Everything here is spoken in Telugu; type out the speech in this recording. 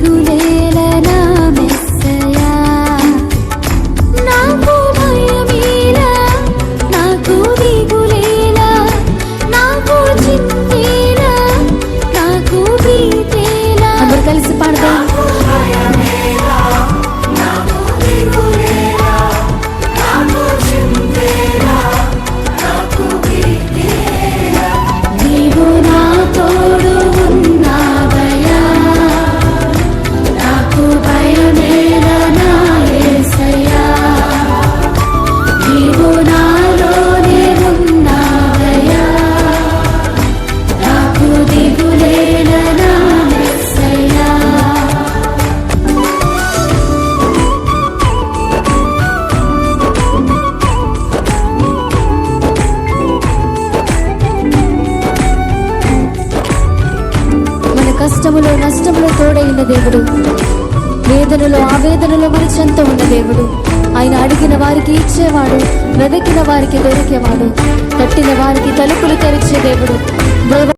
దిగులేల నా మెస్సయా నాకు భయమేలా నాకు దిగులేలా నాకు చింతేలా నాకు భీతేలా అందరూ కలిసి పాడదాం కష్టములో నష్టములో తోడైన దేవుడు, వేదనలో ఆవేదనలో మన చెంత ఉన్న దేవుడు. ఆయన అడిగిన వారికి ఇచ్చేవాడు, వెదకిన వారికి దొరికేవాడు, తట్టిన వారికి తలుపులు తెరిచే దేవుడు.